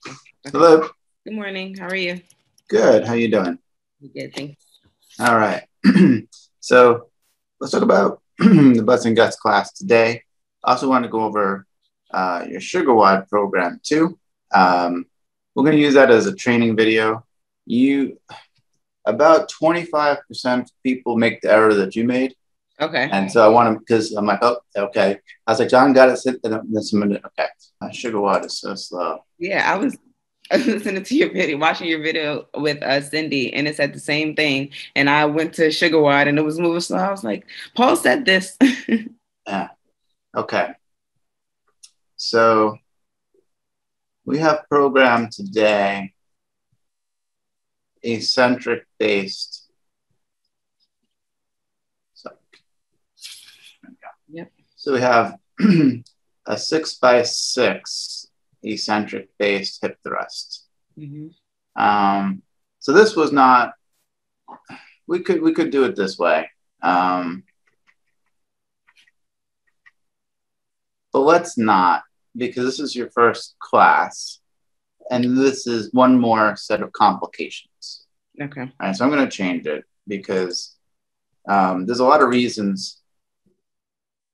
Okay. Hello. Good morning. How are you? Good. How you doing? Good, thanks. All right. So let's talk about the Butts and Guts class today. I also want to go over your SugarWOD program too. We're going to use that as a training video. You About 25% of people make the error that you made. Okay. And so I want to, because I'm like, oh, okay. I was like, John got it. Sit this a minute. Okay. SugarWOD is so slow. Yeah, I was listening to your video, watching your video with Cindy, and it said the same thing. And I went to SugarWOD and it was moving slow. I was like, Paul said this. Yeah. Okay. So we have programmed today eccentric based. So, Yep. so we have a 6x6 eccentric based hip thrust. Mm-hmm. So this was not. We could do it this way, but let's not, because this is your first class, and this is one more set of complications. Okay. All right, so I'm going to change it because there's a lot of reasons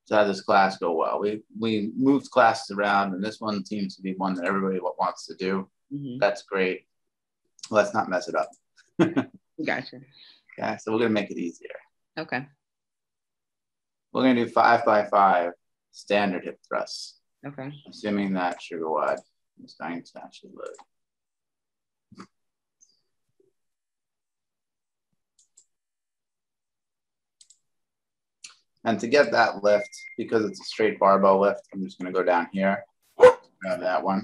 to have this class go well. We moved classes around, and this one seems to be one that everybody wants to do. Mm-hmm. That's great. Let's not mess it up. Gotcha. Okay, so we're going to make it easier. Okay. We're going to do 5x5 standard hip thrusts. Okay. Assuming that SugarWOD is going to actually load. And to get that lift, because it's a straight barbell lift, I'm just going to go down here, grab that one.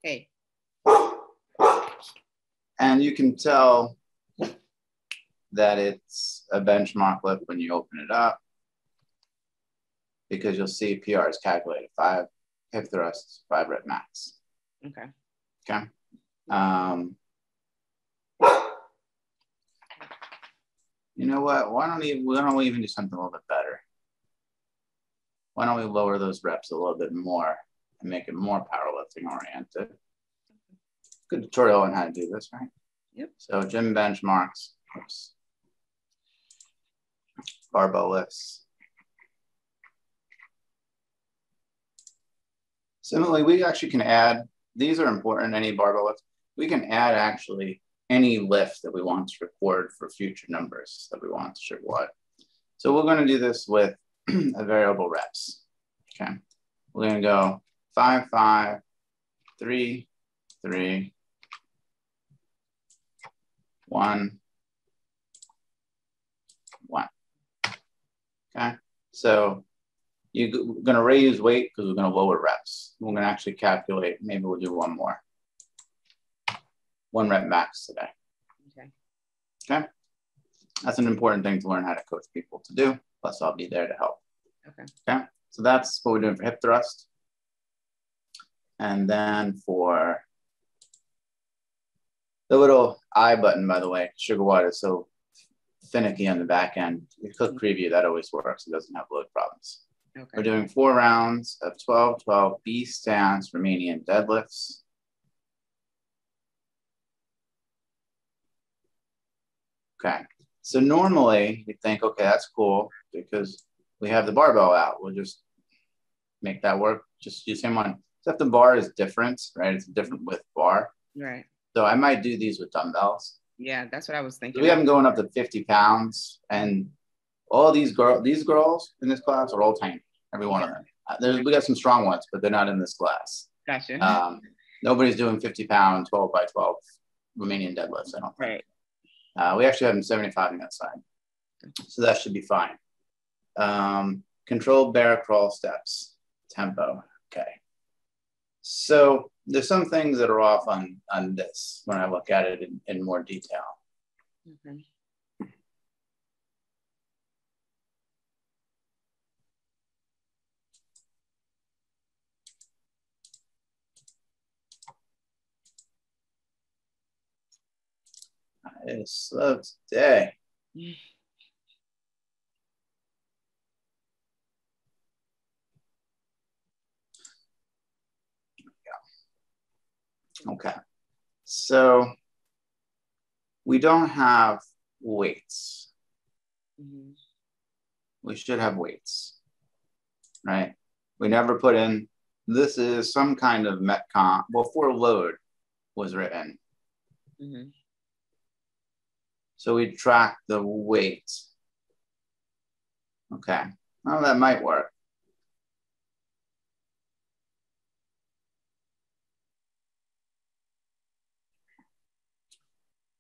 Hey. And you can tell that it's a benchmark lift when you open it up, because you'll see PR is calculated 5 hip thrusts, 5 rep max. Okay. Okay. You know what? Why don't we even do something a little bit better? Why don't we lower those reps a little bit more and make it more powerlifting oriented? Good tutorial on how to do this, right? Yep. So gym benchmarks, oops, barbell lifts. Similarly, we actually can add, these are important, any barbell lifts. We can add actually any lift that we want to record for future numbers that we want to show what. So we're going to do this with a variable reps. Okay. We're going to go 5, 5, 3, 3, 1, 1. Okay. So you're going to raise weight because we're going to lower reps. We're going to actually calculate. Maybe we'll do one more. 1 rep max today. Okay. Okay. That's an important thing to learn how to coach people to do. Plus, I'll be there to help. Okay. Okay. So that's what we're doing for hip thrust. And then for the little I button, by the way, SugarWOD is so finicky on the back end. You click preview, that always works. It doesn't have load problems. Okay. We're doing 4 rounds of 12, 12 B stance Romanian deadlifts. Okay. So normally you think, okay, that's cool because we have the barbell out. We'll just make that work. Just use the same one. Except the bar is different, right? It's a different width bar. Right. So I might do these with dumbbells. Yeah, that's what I was thinking. So we have them going up to 50 pounds. And all these girls in this class are all tiny. Every one of them. We got some strong ones, but they're not in this class. Gotcha. Nobody's doing 50-pound, 12 by 12 Romanian deadlifts, I don't think. Right. We actually have them 75 on that side. So that should be fine. Controlled bear crawl steps, tempo. Okay. So there's some things that are off on this when I look at it in more detail. Okay. It's slow today. Okay. So we don't have weights. Mm-hmm. We should have weights, right? We never put in, this is some kind of metcon before load was written. Mm-hmm. So we track the weight. Okay, well, that might work.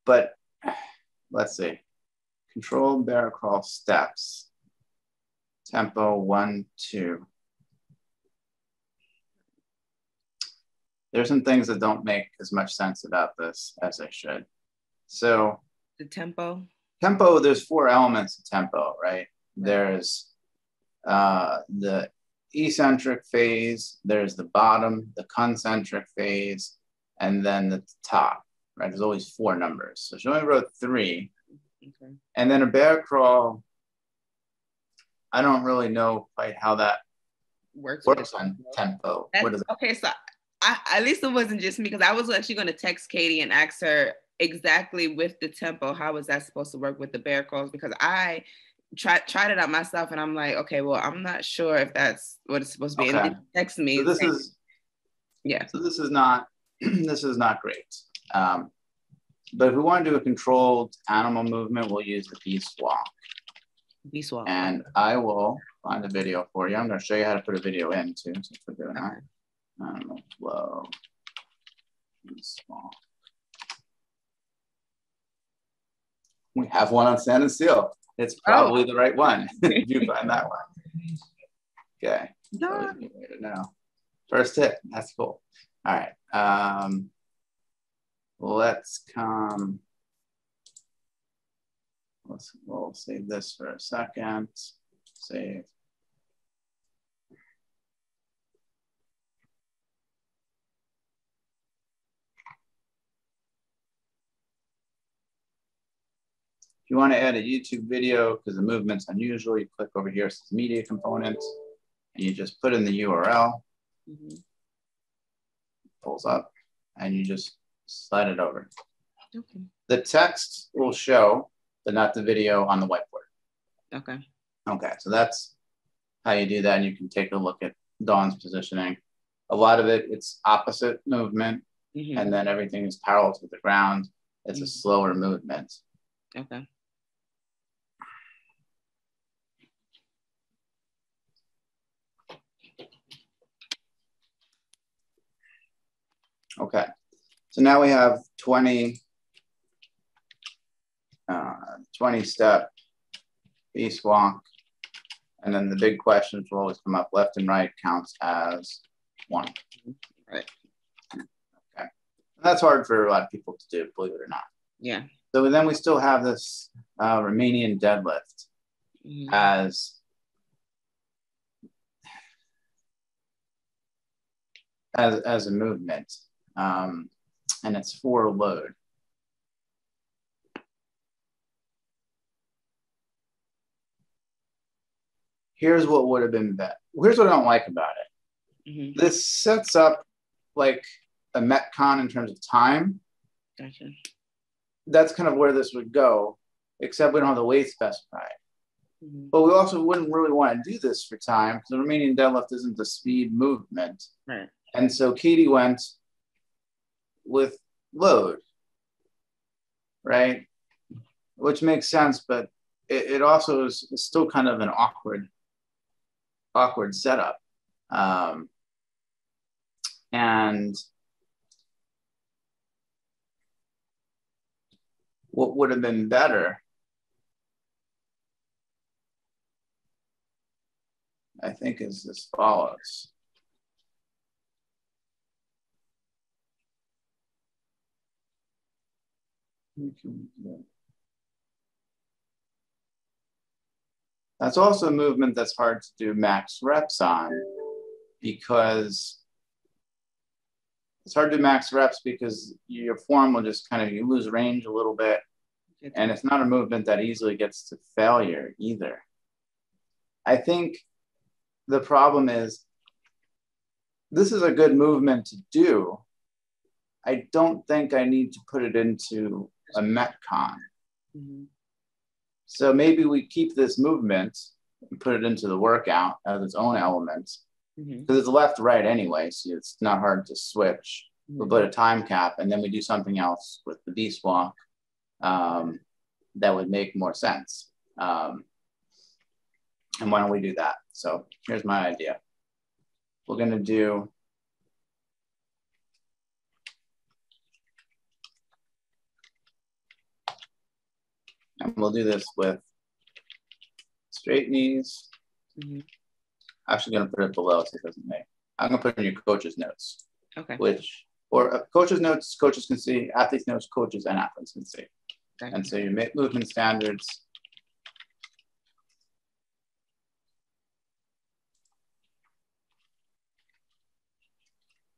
But let's see. Control barrel crawl steps. Tempo 1, 2. There's some things that don't make as much sense about this as they should. So the tempo. Tempo, there's 4 elements of tempo, right? There's the eccentric phase, there's the bottom, the concentric phase, and then the top, right? There's always 4 numbers. So she only wrote 3. Okay. And then a bear crawl, I don't really know quite how that works on tempo. What is it? Okay, so at least it wasn't just me, because I was actually going to text Katie and ask her exactly with the tempo, how is that supposed to work with the bear crawls? Because I tried it out myself, and I'm like, okay, well, I'm not sure if that's what it's supposed to be. Okay. And then text me. So this is, yeah. So this is not, this is not great. But if we want to do a controlled animal movement, we'll use the beast walk. Beast walk. And I will find a video for you. I'm going to show you how to put a video in too, since we're doing that. Animal flow. Beast walk. We have one on Sand and Seal. It's probably the right one. You find that one. Okay. No. Now, first hit. That's cool. All right. Let's come. We'll save this for a second. Save. If you want to add a YouTube video because the movement's unusual, you click over here, it says media components, and you just put in the URL. Mm-hmm. Pulls up, and you just slide it over. Okay. The text will show, but not the video on the whiteboard. Okay. Okay, so that's how you do that, and you can take a look at Dawn's positioning. A lot of it, it's opposite movement, mm-hmm. and then everything is parallel to the ground. It's mm-hmm. a slower movement. Okay. Okay, so now we have 20 step beast walk. And then the big questions will always come up. Left and right counts as 1. Right. Okay. And that's hard for a lot of people to do, believe it or not. Yeah. So then we still have this Romanian deadlift mm-hmm. as a movement. And it's 4 load. Here's what would have been better. Here's what I don't like about it. Mm-hmm. This sets up like a Metcon in terms of time. Gotcha. That's kind of where this would go, except we don't have the weight specified. Mm-hmm. But we also wouldn't really want to do this for time because the Romanian deadlift isn't a speed movement. Right. And so Katie went with load, right? Which makes sense, but it also is still kind of an awkward setup. And what would have been better, I think, is as follows. That's also a movement that's hard to do max reps on because it's hard to do max reps because your form will just kind of, you lose range a little bit. And it's not a movement that easily gets to failure either. I think the problem is this is a good movement to do, I don't think I need to put it into a Metcon. Mm-hmm. So maybe we keep this movement and put it into the workout as its own element, because it's left, right anyway, so it's not hard to switch. We'll put a time cap, and then we do something else with the beast walk that would make more sense. And why don't we do that? So here's my idea. We're going to do and we'll do this with straight knees. Mm-hmm. Actually going to put it below so it doesn't make. I'm going to put in your coach's notes. Okay. Which, or coach's notes, coaches can see, athletes notes, coaches and athletes can see. Okay. And so your movement standards.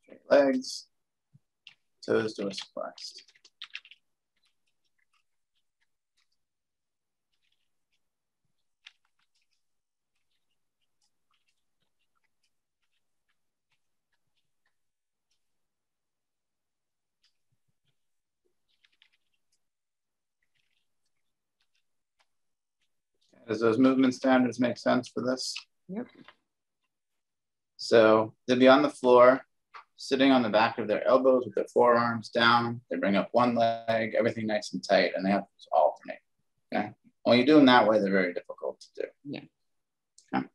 Straight legs, toes dorsal flexed. Does those movement standards make sense for this? Yep. So they'll be on the floor, sitting on the back of their elbows with their forearms down. They bring up one leg, everything nice and tight, and they have to alternate. Okay. When you do them that way, they're very difficult to do. Yeah. Okay.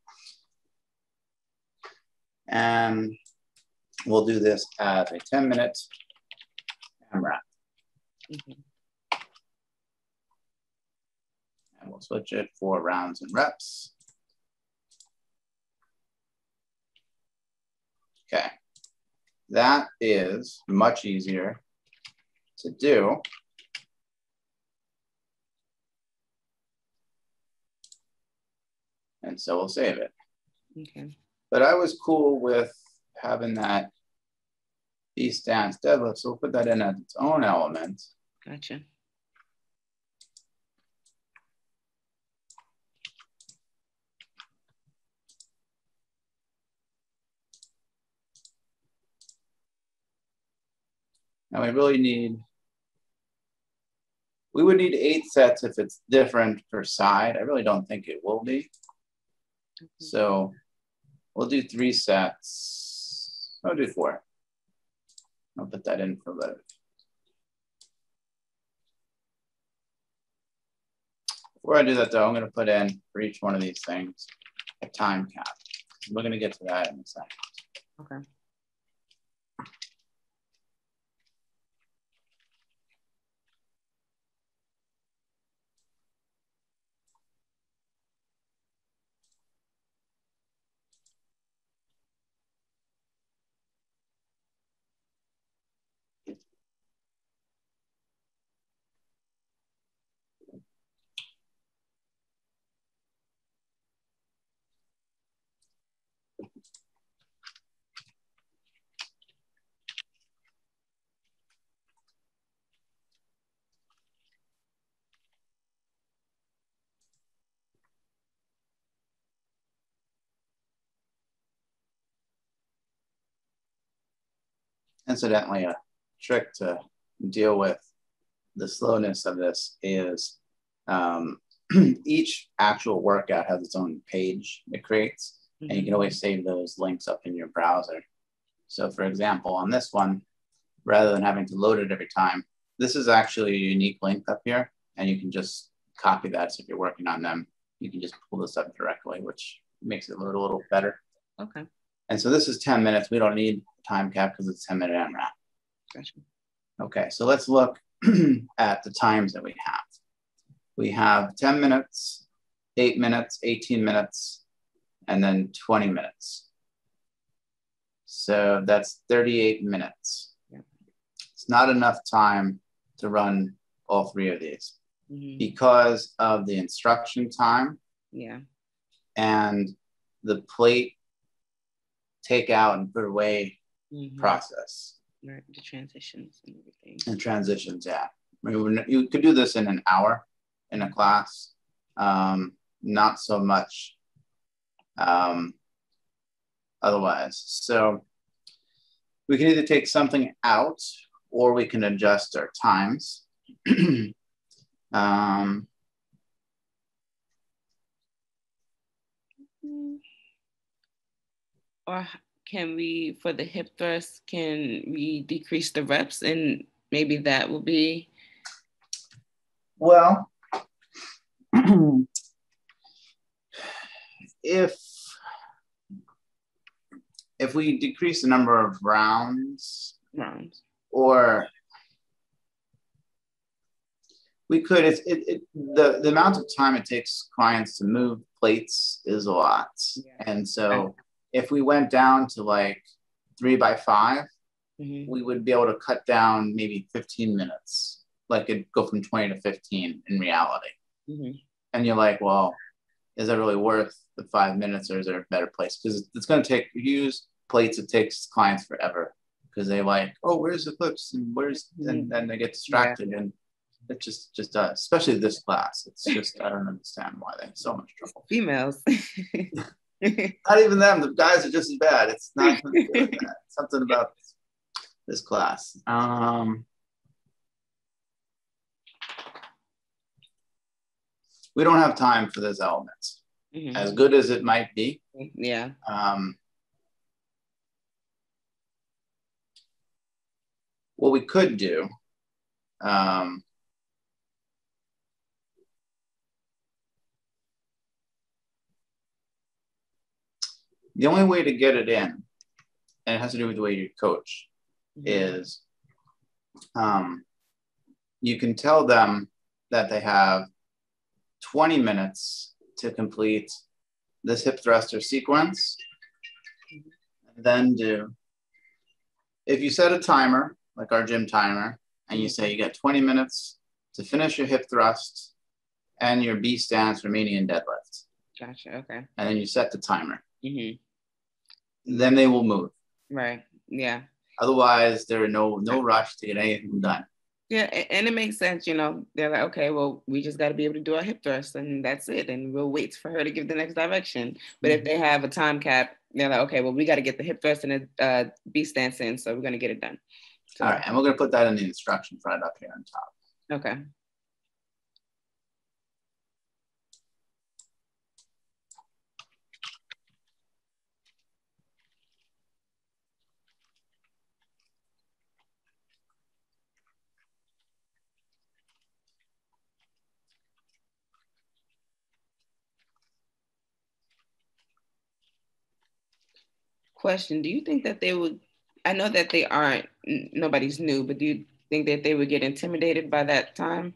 And we'll do this as a 10-minute AMRAP. Mm-hmm. And we'll switch it for rounds and reps. Okay, that is much easier to do. And so we'll save it. Okay. But I was cool with having that beast stance deadlift, so we'll put that in as its own element. Gotcha. And we really need, we would need 8 sets if it's different per side. I really don't think it will be. Okay. So we'll do 3 sets. I'll do 4. I'll put that in for later. Before I do that though, I'm gonna put in for each one of these things a time cap. We're gonna get to that in a second. Okay. Incidentally, a trick to deal with the slowness of this is each actual workout has its own page it creates, and you can always save those links up in your browser. So for example, on this one, rather than having to load it every time, this is actually a unique link up here, and you can just copy that. So if you're working on them, you can just pull this up directly, which makes it load a little better. Okay. And so this is 10 minutes. We don't need time cap because it's 10-minute AMRAP. Gotcha. Okay, so let's look at the times that we have. We have 10 minutes, 8 minutes, 18 minutes, and then 20 minutes. So that's 38 minutes. Yeah. It's not enough time to run all 3 of these because of the instruction time. Yeah. And the plate take out and put away process. Right, the transitions and everything. And transitions, yeah. I mean, you could do this in an hour in a class, not so much otherwise. So we can either take something out or we can adjust our times. Or can we, for the hip thrust, can we decrease the reps, and maybe that will be? Well, if we decrease the number of rounds, or we could, the amount of time it takes clients to move plates is a lot. Yeah. And so if we went down to like 3 by 5, we would be able to cut down maybe 15 minutes. Like it'd go from 20 to 15 in reality. And you're like, well, is that really worth the 5 minutes, or is there a better place? Because it's going to take, use plates, it takes clients forever because they like, oh, where's the clips, and where's, and then they get distracted. And it just does, especially this class. It's just, I don't understand why they have so much trouble. Females. Not even them. The guys are just as bad. It's not something about this class. We don't have time for this element. As good as it might be. Yeah. What we could do, the only way to get it in, and it has to do with the way you coach, is you can tell them that they have 20 minutes to complete this hip thruster sequence. And then do, if you set a timer, like our gym timer, and you say you got 20 minutes to finish your hip thrust and your B stance Romanian deadlift. Gotcha, okay. And then you set the timer. Then they will move. Right, yeah. Otherwise, there are no rush to get anything done. Yeah, and it makes sense, you know. They're like, okay, well, we just got to be able to do our hip thrust, and that's it. And we'll wait for her to give the next direction. But if they have a time cap, they're like, okay, well, we got to get the hip thrust and a B stance in, so we're going to get it done. So, all right, and we're going to put that in the instructions right up here on top. Okay. Question, do you think that they would, I know that they aren't, nobody's new, but do you think that they would get intimidated by that time?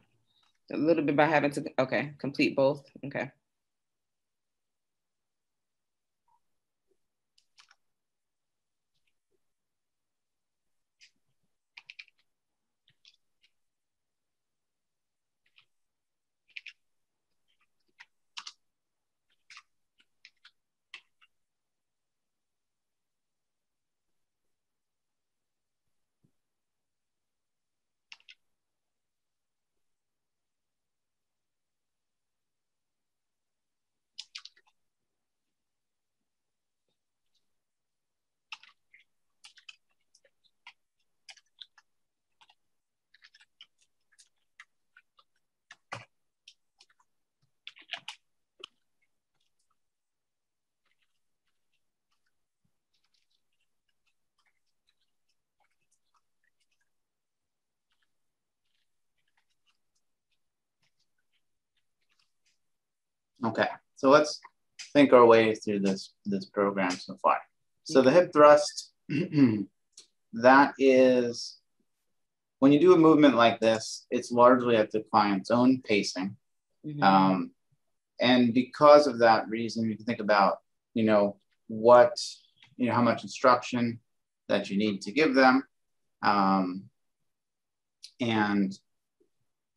A little bit by having to, okay, complete both, okay. Okay, so let's think our way through this program so far. So the hip thrust, that is, when you do a movement like this, it's largely at the client's own pacing. And because of that reason, you can think about, you know, what, you know, how much instruction that you need to give them. And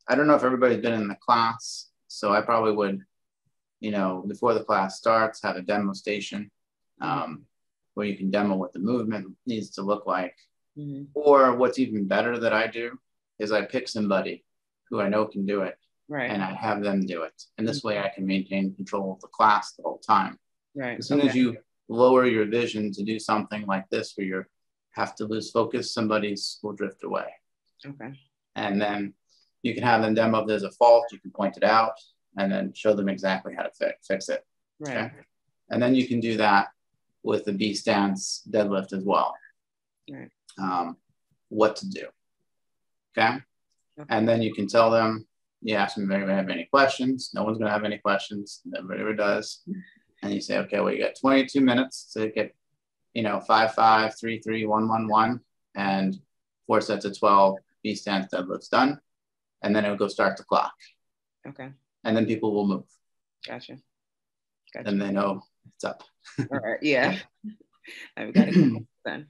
I don't know if everybody's been in the class, so I probably would, you know, before the class starts, have a demo station where you can demo what the movement needs to look like. Or what's even better that I do is I pick somebody who I know can do it, and I have them do it. And this way I can maintain control of the class the whole time. As soon as you lower your vision to do something like this where you have to lose focus, somebody's will drift away. Okay. And then you can have them demo if there's a fault, you can point it out and then show them exactly how to fix it. Right. Okay. And then you can do that with the B stance deadlift as well. Right. What to do. Okay. And then you can tell them, you ask them if anybody have any questions. No one's going to have any questions. Nobody ever does. And you say, okay, well, you got 22 minutes to get, 5-5, 3-3, 1-1-1, and 4 sets of 12 B stance deadlifts done. And then it'll go start the clock. Okay. And then people will move. Gotcha. And they know it's up. All right. Yeah. I've got it then.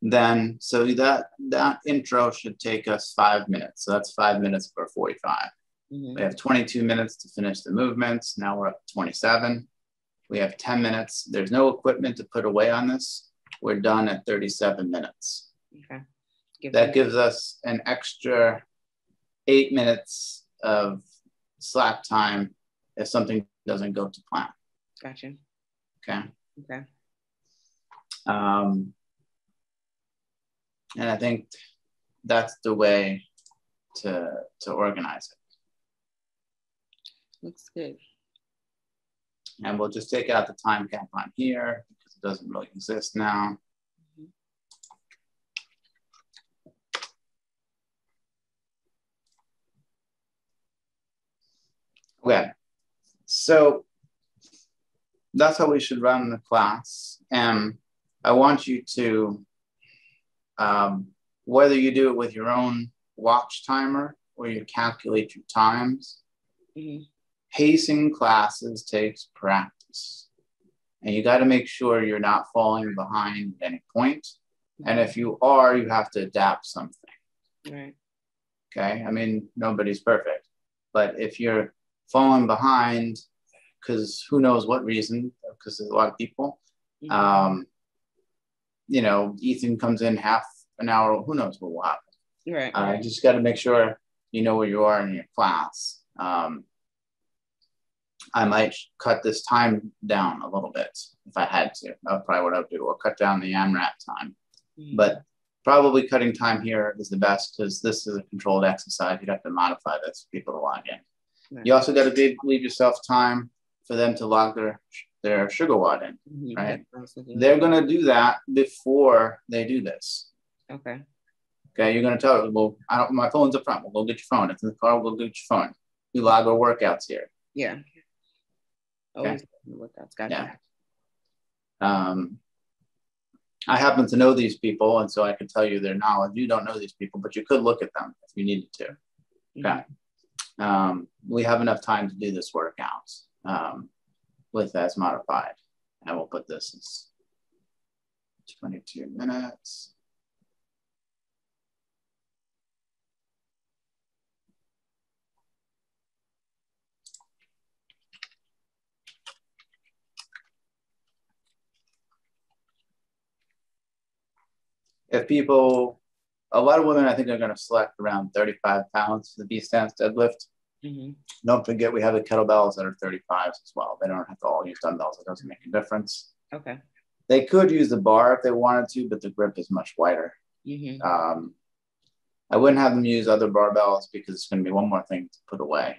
Then, so that intro should take us 5 minutes. So that's 5 minutes for 45. Mm-hmm. We have 22 minutes to finish the movements. Now we're up to 27. We have 10 minutes. There's no equipment to put away on this. We're done at 37 minutes. Okay. That gives us an extra 8 minutes of slack time if something doesn't go to plan. Gotcha. Okay. Okay. And I think that's the way to organize it. Looks good. And we'll just take out the time cap on here because it doesn't really exist now. Okay, so that's how we should run the class. And I want you to, whether you do it with your own watch timer or you calculate your times, pacing classes takes practice. And you got to make sure you're not falling behind at any point. And if you are, you have to adapt something. Right. Okay, I mean, nobody's perfect. But if you're falling behind, because who knows what reason, because there's a lot of people, Ethan comes in half an hour, who knows what will happen. Right. You just got to make sure you know where you are in your class. I might cut this time down a little bit if I had to. That's probably what I would do, or cut down the AMRAP time. But probably cutting time here is the best because this is a controlled exercise. You'd have to modify this for people to log in. Right. You also got to leave yourself time for them to log their SugarWOD in, right? They're going to do that before they do this. Okay. Okay, you're going to tell them, well, my phone's up front. We'll go get your phone. It's in the car. We'll go get your phone. We log our workouts here. Yeah. Always workouts. Gotcha. Yeah. I happen to know these people, and so I can tell you their knowledge. You don't know these people, but you could look at them if you needed to. Okay. We have enough time to do this workout with as modified. And we'll put this as 22 minutes. If people, a lot of women, I think, are going to select around 35 pounds for the B stance deadlift. Don't forget, we have the kettlebells that are 35s as well. They don't have to all use dumbbells. It doesn't make a difference. Okay. They could use the bar if they wanted to, but the grip is much wider. I wouldn't have them use other barbells because it's going to be one more thing to put away.